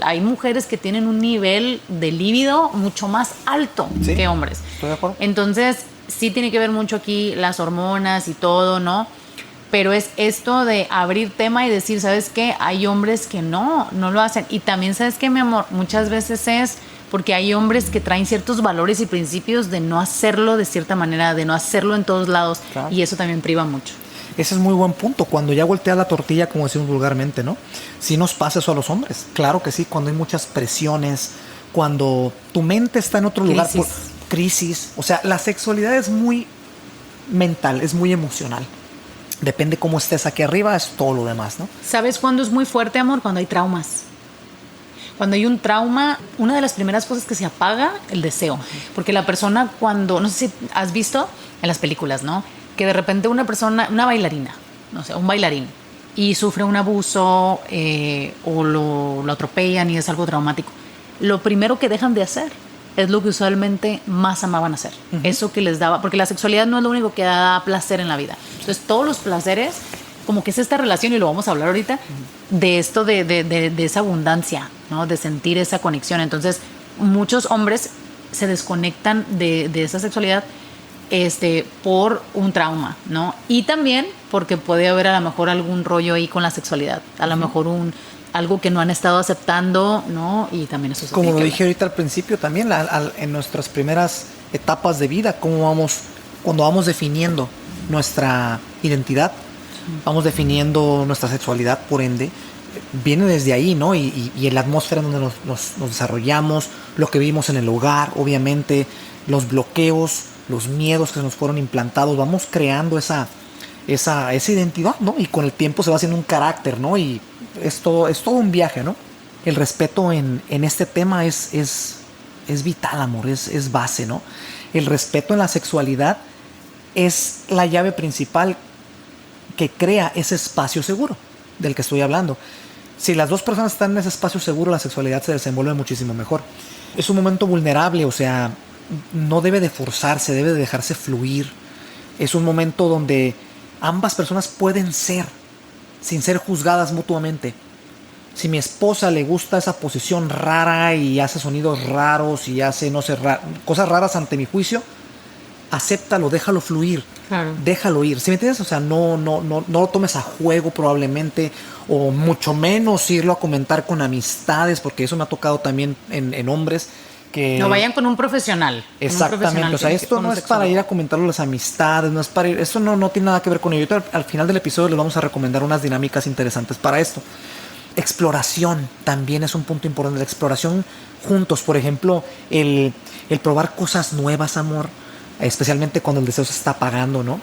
hay mujeres que tienen un nivel de líbido mucho más alto Sí, que hombres. estoy de acuerdo. Entonces, sí tiene que ver mucho aquí las hormonas y todo, ¿no? Pero es esto de abrir tema y decir, ¿sabes qué? Hay hombres que no lo hacen. Y también, ¿sabes qué, mi amor? Muchas veces es porque hay hombres que traen ciertos valores y principios de no hacerlo de cierta manera, de no hacerlo en todos lados. Claro. Y eso también priva mucho. Ese es muy buen punto. Cuando ya volteas la tortilla, como decimos vulgarmente, ¿no? Sí nos pasa eso a los hombres. Claro que sí, cuando hay muchas presiones, cuando tu mente está en otro lugar por crisis. O sea, la sexualidad es muy mental, es muy emocional. Depende cómo estés aquí arriba, es todo lo demás, ¿no? ¿Sabes cuándo es muy fuerte, amor? Cuando hay traumas. Cuando hay un trauma, una de las primeras cosas que se apaga, el deseo. Porque la persona cuando, no sé si has visto en las películas, ¿no? Que de repente una persona, una bailarina, no sé, un bailarín, y sufre un abuso o lo atropellan y es algo traumático. Lo primero que dejan de hacer es lo que usualmente más amaban hacer. Uh-huh. Eso que les daba, porque la sexualidad no es lo único que da placer en la vida. Entonces todos los placeres, como que es esta relación, y lo vamos a hablar ahorita, de esto de esa abundancia, ¿no? De sentir esa conexión. Entonces muchos hombres se desconectan de esa sexualidad por un trauma, ¿no? Y también porque puede haber a lo mejor algún rollo ahí con la sexualidad, a lo mejor algo que no han estado aceptando, ¿no? Y también eso se como lo que dije ahorita al principio también, en nuestras primeras etapas de vida, cuando vamos definiendo nuestra identidad, vamos definiendo nuestra sexualidad, por ende, viene desde ahí, ¿no? Y la atmósfera en donde nos desarrollamos, lo que vivimos en el hogar, obviamente, los bloqueos, los miedos que nos fueron implantados, vamos creando esa identidad, ¿no? Y con el tiempo se va haciendo un carácter, ¿no? Y es todo un viaje, ¿no? El respeto en este tema es vital, amor, es base, ¿no? El respeto en la sexualidad es la llave principal que crea ese espacio seguro del que estoy hablando. Si las dos personas están en ese espacio seguro, la sexualidad se desenvuelve muchísimo mejor. Es un momento vulnerable, o sea, no debe de forzarse, debe de dejarse fluir. Es un momento donde ambas personas pueden ser, sin ser juzgadas mutuamente. Si mi esposa le gusta esa posición rara y hace sonidos raros y hace, no sé, cosas raras ante mi juicio, acéptalo, déjalo fluir, claro. Déjalo ir. ¿Sí me entiendes? O sea, no lo tomes a juego probablemente, o mucho menos irlo a comentar con amistades, porque eso me ha tocado también en hombres. Que no vayan con un profesional. Exactamente, o sea, esto no es para ir a comentarlo a las amistades, no es para ir, eso no tiene nada que ver con ello. Al final del episodio les vamos a recomendar unas dinámicas interesantes para esto. Exploración también es un punto importante, la exploración juntos, por ejemplo, el probar cosas nuevas, amor, especialmente cuando el deseo se está apagando, ¿no?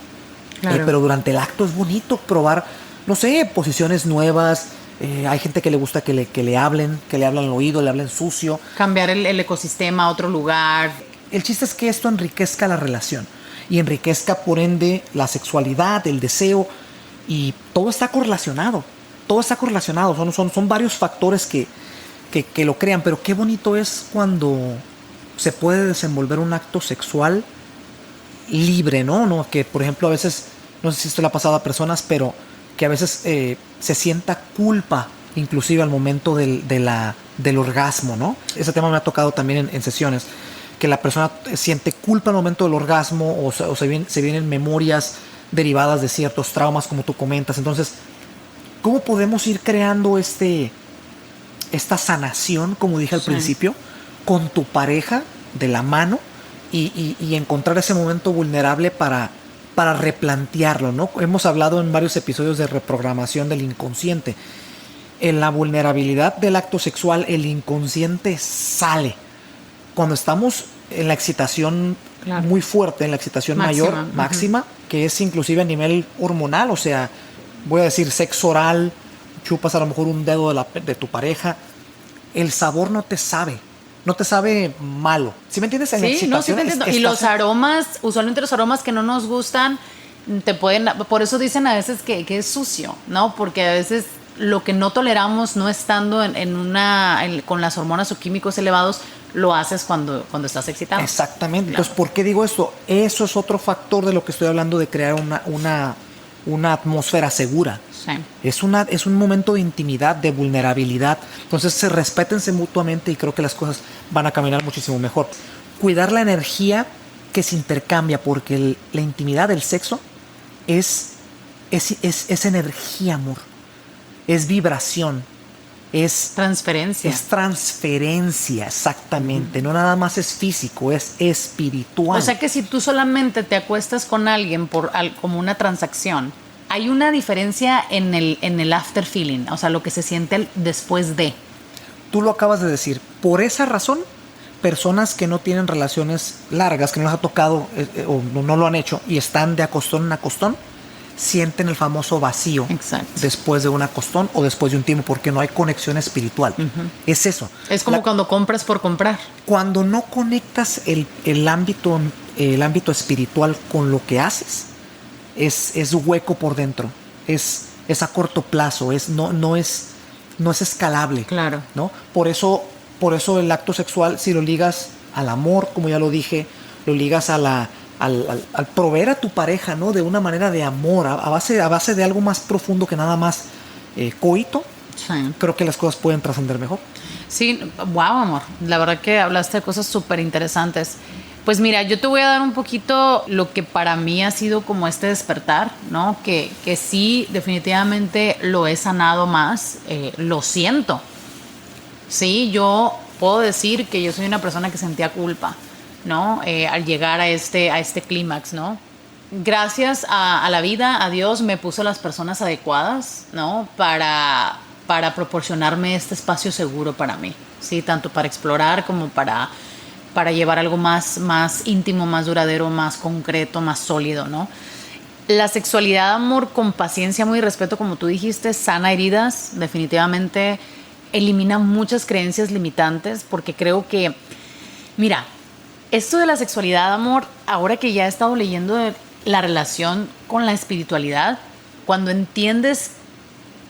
Claro. Pero durante el acto es bonito probar, no sé, posiciones nuevas. Hay gente que le gusta que le hablen al oído, le hablen sucio. Cambiar el ecosistema a otro lugar. El chiste es que esto enriquezca la relación y enriquezca por ende la sexualidad, el deseo, y todo está correlacionado. Todo está correlacionado, son varios factores que lo crean, pero qué bonito es cuando se puede desenvolver un acto sexual libre, ¿no? Que por ejemplo a veces, no sé si esto le ha pasado a personas, pero que a veces se sienta culpa, inclusive al momento del orgasmo, ¿no? Ese tema me ha tocado también en sesiones, que la persona siente culpa al momento del orgasmo o se vienen memorias derivadas de ciertos traumas, como tú comentas. Entonces, ¿cómo podemos ir creando esta sanación, como dije al principio, con tu pareja de la mano y encontrar ese momento vulnerable para replantearlo, ¿no? Hemos hablado en varios episodios de reprogramación del inconsciente. En la vulnerabilidad del acto sexual, el inconsciente sale. Cuando estamos en la excitación Claro. muy fuerte, en la excitación Máxima. mayor, máxima, que es inclusive a nivel hormonal, o sea, voy a decir sexo oral, chupas a lo mejor un dedo de tu pareja, el sabor no te sabe malo. ¿Sí me entiendes? En la Sí, no, sí excitación te entiendo. Y estás los aromas, usualmente los aromas que no nos gustan, te pueden, por eso dicen a veces que es sucio, ¿no? Porque a veces lo que no toleramos no estando con las hormonas o químicos elevados, lo haces cuando estás excitado. Exactamente. Claro. Entonces, ¿por qué digo esto? Eso es otro factor de lo que estoy hablando de crear una atmósfera segura. Sí. Es un momento de intimidad, de vulnerabilidad. Entonces, respétense mutuamente y creo que las cosas van a caminar muchísimo mejor. Cuidar la energía que se intercambia, porque la intimidad del sexo es energía, amor. Es vibración. Es Transferencia. Es transferencia, exactamente. No nada más es físico, es espiritual. O sea que si tú solamente te acuestas con alguien como una transacción, hay una diferencia en el after feeling, o sea, lo que se siente después de. Tú lo acabas de decir. Por esa razón, personas que no tienen relaciones largas, que no les ha tocado o no lo han hecho y están de acostón en acostón, sienten el famoso vacío. Exacto. Después de un acostón o después de un tiempo, porque no hay conexión espiritual. Es eso. Es como cuando compras por comprar. Cuando no conectas el ámbito espiritual con lo que haces, es hueco por dentro. Es a corto plazo. No es escalable. Claro. ¿No? Por eso el acto sexual, si lo ligas al amor, como ya lo dije, lo ligas al proveer a tu pareja, ¿no? De una manera de amor, a base de algo más profundo que nada más coito, Sí. creo que las cosas pueden trascender mejor. Sí, wow, amor. La verdad que hablaste de cosas súper interesantes. Pues mira, yo te voy a dar un poquito lo que para mí ha sido como este despertar, ¿no? Que sí, definitivamente lo he sanado más, lo siento. Sí, yo puedo decir que yo soy una persona que sentía culpa, ¿no? Al llegar a este clímax, ¿no? Gracias a la vida, a Dios, me puso las personas adecuadas, ¿no? Para proporcionarme este espacio seguro para mí, ¿sí? Tanto para explorar como para llevar algo más íntimo, más duradero, más concreto, más sólido, ¿no? La sexualidad, amor, con paciencia, muy respeto, como tú dijiste, sana heridas, definitivamente elimina muchas creencias limitantes, porque creo que, mira, esto de la sexualidad, amor, ahora que ya he estado leyendo de la relación con la espiritualidad, cuando entiendes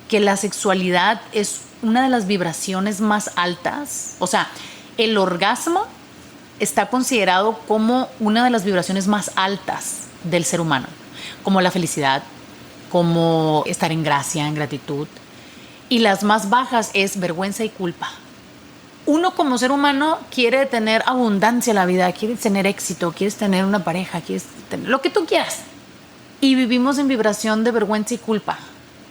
que la sexualidad es una de las vibraciones más altas, o sea, el orgasmo está considerado como una de las vibraciones más altas del ser humano, como la felicidad, como estar en gracia, en gratitud, y las más bajas es vergüenza y culpa. Uno como ser humano quiere tener abundancia en la vida, quiere tener éxito, quieres tener una pareja, quieres tener lo que tú quieras. Y vivimos en vibración de vergüenza y culpa,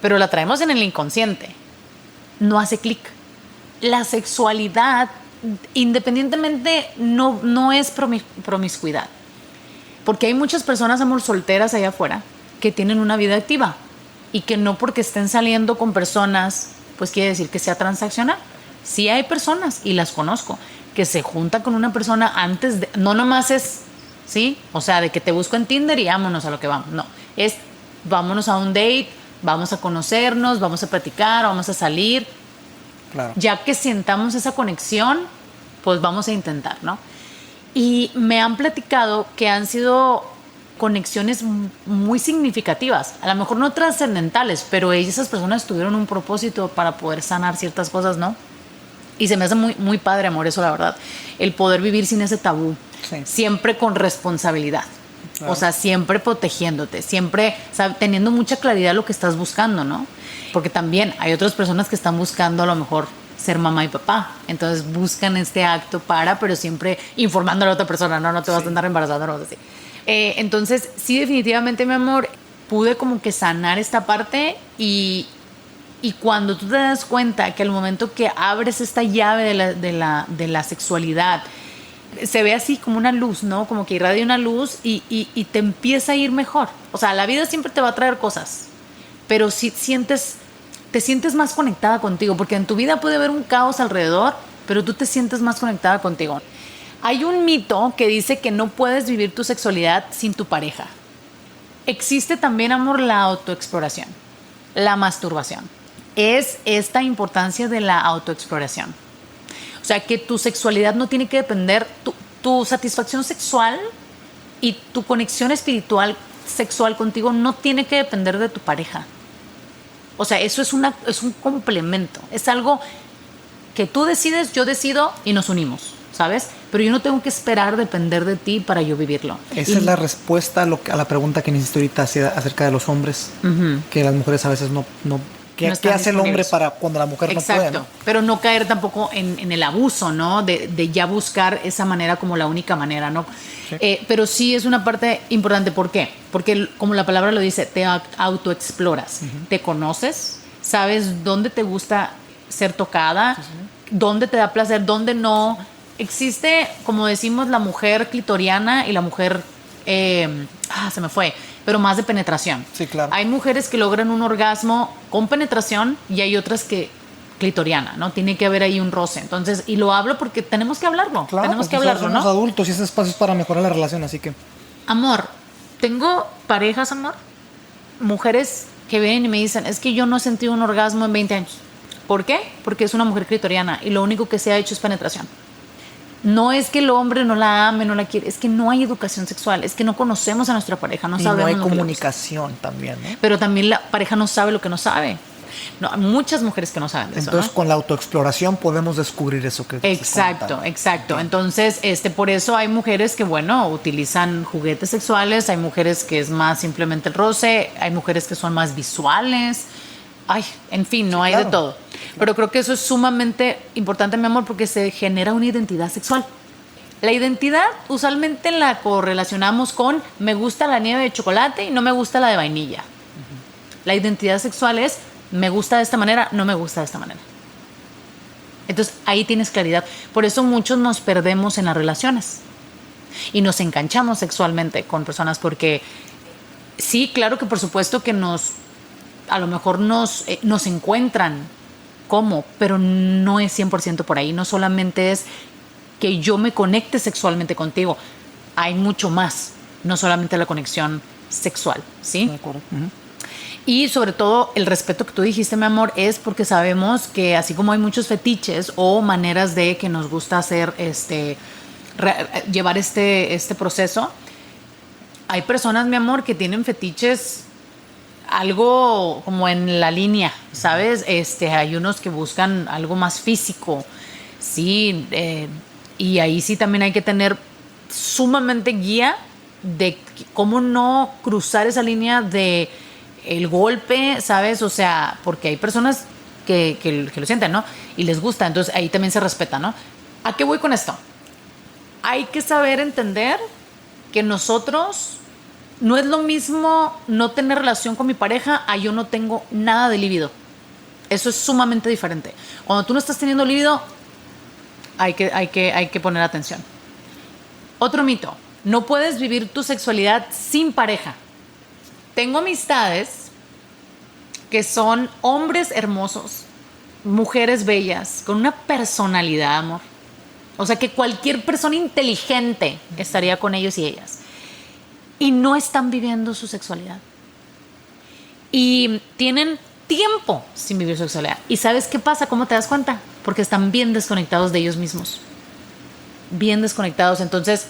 pero la traemos en el inconsciente. No hace clic. La sexualidad, independientemente, no es promiscuidad. Porque hay muchas personas, amor, solteras allá afuera que tienen una vida activa y que no porque estén saliendo con personas, pues quiere decir que sea transaccional. Sí hay personas, y las conozco, que se juntan con una persona antes de... No nomás es, ¿sí? O sea, de que te busco en Tinder y vámonos a lo que vamos. No, es vámonos a un date, vamos a conocernos, vamos a platicar, vamos a salir. Claro. Ya que sintamos esa conexión, pues vamos a intentar, ¿no? Y me han platicado que han sido conexiones muy significativas, a lo mejor no trascendentales, pero esas personas tuvieron un propósito para poder sanar ciertas cosas, ¿no? Y se me hace muy, muy padre, amor, eso la verdad. El poder vivir sin ese tabú, Sí. siempre con responsabilidad. Claro. O sea, siempre protegiéndote, siempre teniendo mucha claridad de lo que estás buscando, ¿no? Porque también hay otras personas que están buscando a lo mejor ser mamá y papá. Entonces buscan este acto pero siempre informando a la otra persona, no te vas a andar embarazando, no así. Entonces, sí, definitivamente, mi amor, pude como que sanar esta parte y cuando tú te das cuenta que al momento que abres esta llave de la sexualidad, se ve así como una luz, ¿no? Como que irradia una luz y te empieza a ir mejor. O sea, la vida siempre te va a traer cosas, pero si te sientes más conectada contigo, porque en tu vida puede haber un caos alrededor, pero tú te sientes más conectada contigo. Hay un mito que dice que no puedes vivir tu sexualidad sin tu pareja. Existe también, amor, la autoexploración, la masturbación. Es esta importancia de la autoexploración. O sea, que tu sexualidad no tiene que depender, tu satisfacción sexual y tu conexión espiritual sexual contigo no tiene que depender de tu pareja. O sea, eso es un complemento. Es algo que tú decides, yo decido y nos unimos, ¿sabes? Pero yo no tengo que esperar depender de ti para yo vivirlo. Esa es la respuesta a la pregunta que me hiciste ahorita acerca de los hombres, que las mujeres a veces no ¿qué hace el hombre para cuando la mujer Exacto, no puede? ¿No? Pero no caer tampoco en el abuso, ¿no? De ya buscar esa manera como la única manera, ¿no? Sí. Pero sí es una parte importante. ¿Por qué? Porque como la palabra lo dice, te autoexploras, te conoces, sabes dónde te gusta ser tocada, dónde te da placer, dónde no. Existe, como decimos, la mujer clitoriana y la mujer, se me fue, pero más de penetración. Sí, claro. Hay mujeres que logran un orgasmo con penetración y hay otras que clitoriana, ¿no? Tiene que haber ahí un roce. Entonces, y lo hablo porque tenemos que hablarlo. Claro, tenemos que hablarlo, somos ¿no? adultos y ese espacio es para mejorar la relación, así que... Amor, tengo parejas, amor, mujeres que vienen y me dicen, es que yo no he sentido un orgasmo en 20 años. ¿Por qué? Porque es una mujer clitoriana y lo único que se ha hecho es penetración. No es que el hombre no la ame, no la quiere, es que no hay educación sexual, es que no conocemos a nuestra pareja, no sabemos. No hay lo que comunicación también, ¿no? Pero también la pareja no sabe lo que no sabe. No, hay muchas mujeres que no saben de eso. Entonces, ¿no? con la autoexploración podemos descubrir eso que Exacto. Entonces, por eso hay mujeres que, bueno, utilizan juguetes sexuales, hay mujeres que es más simplemente el roce, hay mujeres que son más visuales. Ay, en fin, no hay de todo. Pero creo que eso es sumamente importante, mi amor, porque se genera una identidad sexual. La identidad usualmente la correlacionamos con me gusta la nieve de chocolate y no me gusta la de vainilla. La identidad sexual es me gusta de esta manera, no me gusta de esta manera. Entonces ahí tienes claridad. Por eso muchos nos perdemos en las relaciones y nos enganchamos sexualmente con personas porque sí, claro que por supuesto que a lo mejor nos encuentran como, pero no es 100% por ahí. No solamente es que yo me conecte sexualmente contigo. Hay mucho más, no solamente la conexión sexual, ¿sí? De acuerdo. Y sobre todo el respeto que tú dijiste, mi amor, es porque sabemos que así como hay muchos fetiches o maneras de que nos gusta hacer llevar este proceso, hay personas, mi amor, que tienen fetiches algo como en la línea, ¿sabes? Hay unos que buscan algo más físico, sí, y ahí sí también hay que tener sumamente guía de cómo no cruzar esa línea de el golpe, ¿sabes? O sea, porque hay personas que lo sienten, ¿no? Y les gusta, entonces ahí también se respeta, ¿no? ¿A qué voy con esto? Hay que saber entender que nosotros no es lo mismo no tener relación con mi pareja a yo no tengo nada de líbido. Eso es sumamente diferente. Cuando tú no estás teniendo líbido, hay que poner atención. Otro mito. No puedes vivir tu sexualidad sin pareja. Tengo amistades que son hombres hermosos, mujeres bellas, con una personalidad, amor. O sea, que cualquier persona inteligente estaría con ellos y ellas. Y no están viviendo su sexualidad. Y tienen tiempo sin vivir su sexualidad. ¿Y sabes qué pasa? ¿Cómo te das cuenta? Porque están bien desconectados de ellos mismos. Bien desconectados. Entonces,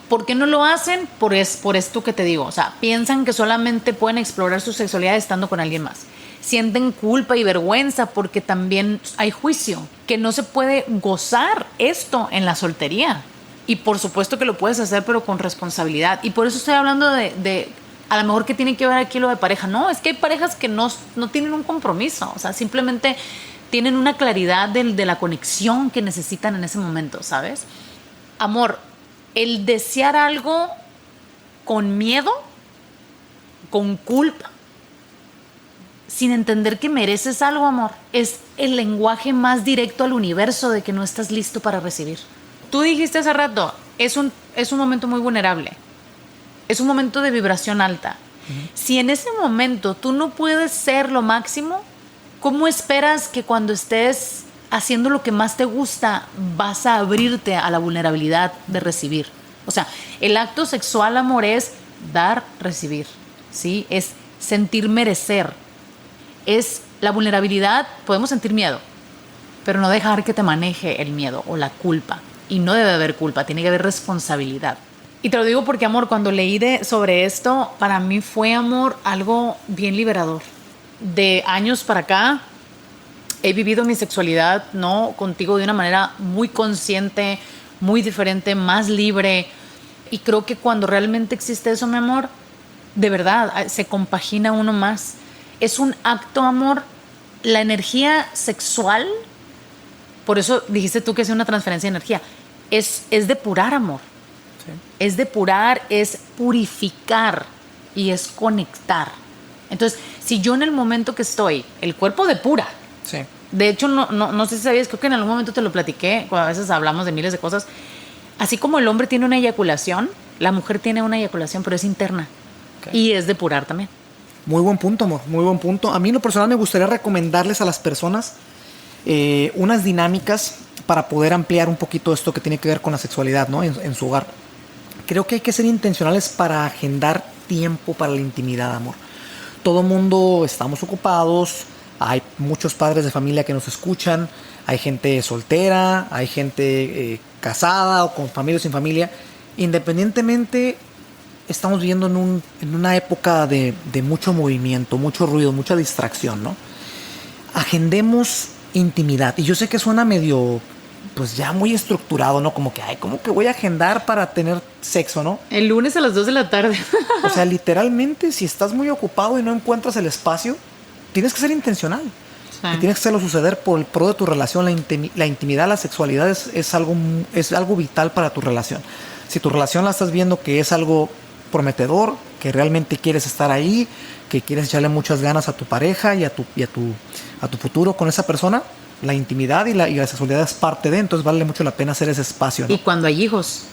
¿por qué no lo hacen? Por esto que te digo. O sea, piensan que solamente pueden explorar su sexualidad estando con alguien más. Sienten culpa y vergüenza porque también hay juicio. Que no se puede gozar esto en la soltería. Y por supuesto que lo puedes hacer, pero con responsabilidad. Y por eso estoy hablando de a lo mejor que tiene que ver aquí lo de pareja. No, es que hay parejas que no tienen un compromiso. O sea, simplemente tienen una claridad de la conexión que necesitan en ese momento, ¿sabes? Amor, el desear algo con miedo, con culpa, sin entender que mereces algo, amor, es el lenguaje más directo al universo de que no estás listo para recibir. Tú dijiste hace rato, es un momento muy vulnerable. Es un momento de vibración alta. Si en ese momento tú no puedes ser lo máximo, ¿cómo esperas que cuando estés haciendo lo que más te gusta, vas a abrirte a la vulnerabilidad de recibir. O sea, el acto sexual, amor, es dar, recibir, ¿sí? Es sentir merecer. Es la vulnerabilidad, podemos sentir miedo, pero no dejar que te maneje el miedo o la culpa. Y no debe haber culpa, tiene que haber responsabilidad. Y te lo digo porque, amor, cuando leí sobre esto, para mí fue, amor, algo bien liberador. De años para acá, he vivido mi sexualidad, ¿no? Contigo de una manera muy consciente, muy diferente, más libre. Y creo que cuando realmente existe eso, mi amor, de verdad, se compagina uno más. Es un acto, amor, la energía sexual, por eso dijiste tú que es una transferencia de energía, es depurar, amor. Sí. Es depurar, es purificar y es conectar. Entonces, si yo en el momento que estoy, el cuerpo depura. Sí. De hecho, no sé si sabías, creo que en algún momento te lo platiqué, cuando a veces hablamos de miles de cosas. Así como el hombre tiene una eyaculación, la mujer tiene una eyaculación, pero es interna. Okay. Y es depurar también. Muy buen punto, amor, muy buen punto. A mí en lo personal me gustaría recomendarles a las personas unas dinámicas para poder ampliar un poquito esto que tiene que ver con la sexualidad, ¿no? En su hogar. Creo que hay que ser intencionales para agendar tiempo para la intimidad, amor. Todo mundo estamos ocupados, hay muchos padres de familia que nos escuchan, hay gente soltera, hay gente casada o con familia o sin familia. Independientemente, estamos viviendo en una época de mucho movimiento, mucho ruido, mucha distracción, ¿no? Agendemos intimidad. Y yo sé que suena medio, pues ya muy estructurado, ¿no? Como que, ¿cómo que voy a agendar para tener sexo, no? El lunes a las 2 de la tarde. O sea, literalmente, si estás muy ocupado y no encuentras el espacio, tienes que ser intencional. Sí. Y tienes que hacerlo suceder por el pro de tu relación. La intimidad, la sexualidad es algo vital para tu relación. Si tu relación la estás viendo que es algo prometedor, que realmente quieres estar ahí, que quieres echarle muchas ganas a tu pareja y a tu futuro con esa persona, la intimidad y la sexualidad es parte de, entonces vale mucho la pena hacer ese espacio, ¿no? Y cuando hay hijos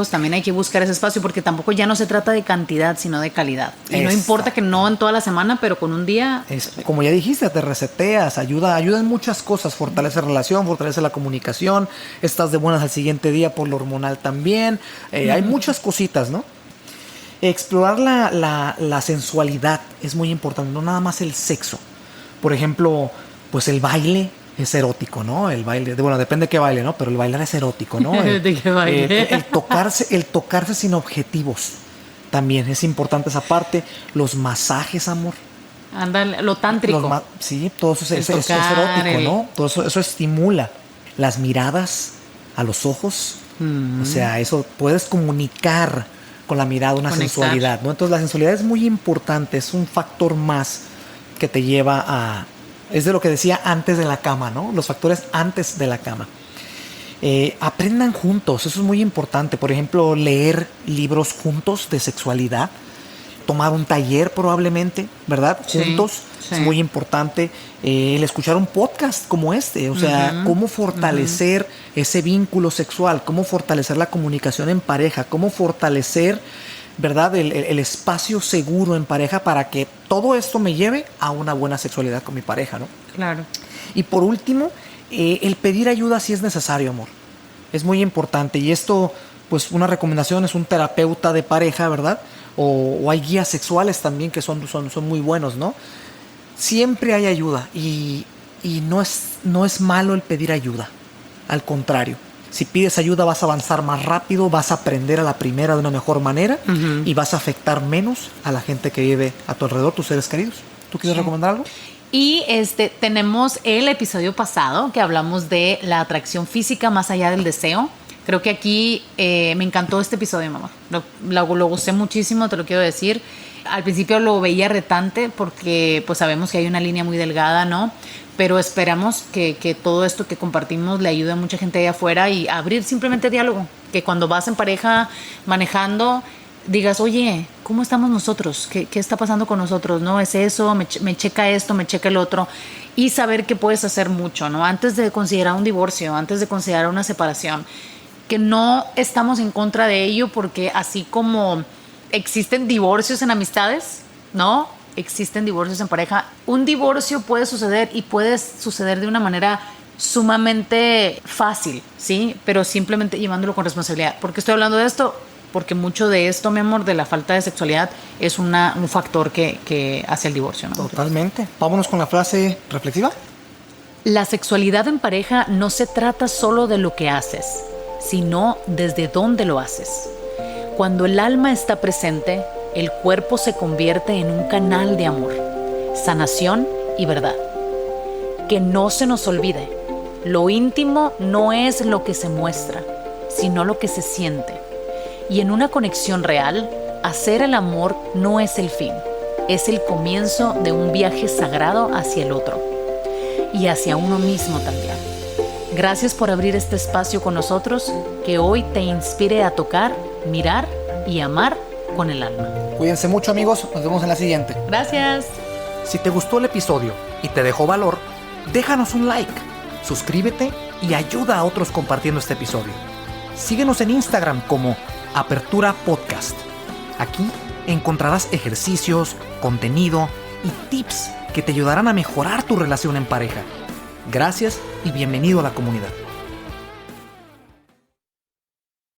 también hay que buscar ese espacio, porque tampoco ya no se trata de cantidad, sino de calidad. Y no importa que no en toda la semana, pero con un día... Como ya dijiste, te reseteas, ayuda en muchas cosas, fortalece relación, fortalece la comunicación, estás de buenas al siguiente día por lo hormonal también, hay muchas cositas, ¿no? Explorar la sensualidad es muy importante, no nada más el sexo. Por ejemplo, pues el baile es erótico, ¿no? El baile, bueno, depende de qué baile, ¿no? Pero el bailar es erótico, ¿no? ¿De qué baile? El tocarse sin objetivos también es importante esa parte. Los masajes, amor. Ándale, lo tántrico. Sí, todo eso es erótico, ¿no? Todo eso estimula. Las miradas a los ojos. O sea, eso puedes comunicar con la mirada una sensualidad, ¿no? Entonces la sensualidad es muy importante, es un factor más que te lleva a... Es de lo que decía antes de la cama, ¿no? Los factores antes de la cama. Aprendan juntos, eso es muy importante. Por ejemplo, leer libros juntos de sexualidad, tomar un taller probablemente, ¿verdad? Juntos, sí. Es muy importante. El escuchar un podcast como este, o sea, cómo fortalecer ese vínculo sexual, cómo fortalecer la comunicación en pareja, cómo fortalecer, ¿verdad? El espacio seguro en pareja para que todo esto me lleve a una buena sexualidad con mi pareja, ¿no? Claro. Y por último, el pedir ayuda si es necesario, amor. Es muy importante. Y esto, pues una recomendación es un terapeuta de pareja, ¿verdad? O hay guías sexuales también que son muy buenos, ¿no? Siempre hay ayuda y no es malo el pedir ayuda. Al contrario, si pides ayuda vas a avanzar más rápido, vas a aprender a la primera de una mejor manera y vas a afectar menos a la gente que vive a tu alrededor, tus seres queridos. ¿Tú quieres recomendar algo? Y tenemos el episodio pasado que hablamos de la atracción física más allá del deseo. Creo que aquí me encantó este episodio, mamá. Lo gocé muchísimo, te lo quiero decir. Al principio lo veía retante porque pues sabemos que hay una línea muy delgada, ¿no? Pero esperamos que todo esto que compartimos le ayude a mucha gente allá afuera y abrir simplemente diálogo. Que cuando vas en pareja manejando, digas, oye, ¿cómo estamos nosotros? ¿Qué está pasando con nosotros? ¿No? ¿Es eso? ¿Me checa esto? ¿Me checa el otro? Y saber que puedes hacer mucho, ¿no? Antes de considerar un divorcio, antes de considerar una separación. Que no estamos en contra de ello porque así como existen divorcios en amistades, ¿no? Existen divorcios en pareja. Un divorcio puede suceder y puede suceder de una manera sumamente fácil, ¿sí? Pero simplemente llevándolo con responsabilidad. ¿Por qué estoy hablando de esto? Porque mucho de esto, mi amor, de la falta de sexualidad es un factor que hace el divorcio, ¿no? Totalmente. Vámonos con la frase reflexiva. La sexualidad en pareja no se trata solo de lo que haces, sino desde dónde lo haces. Cuando el alma está presente, el cuerpo se convierte en un canal de amor, sanación y verdad. Que no se nos olvide, lo íntimo no es lo que se muestra, sino lo que se siente. Y en una conexión real, hacer el amor no es el fin, es el comienzo de un viaje sagrado hacia el otro y hacia uno mismo también. Gracias por abrir este espacio con nosotros, que hoy te inspire a tocar, mirar y amar con el alma. Cuídense mucho, amigos. Nos vemos en la siguiente. Gracias. Si te gustó el episodio y te dejó valor, déjanos un like, suscríbete y ayuda a otros compartiendo este episodio. Síguenos en Instagram como Apertura Podcast. Aquí encontrarás ejercicios, contenido y tips que te ayudarán a mejorar tu relación en pareja. Gracias y bienvenido a la comunidad.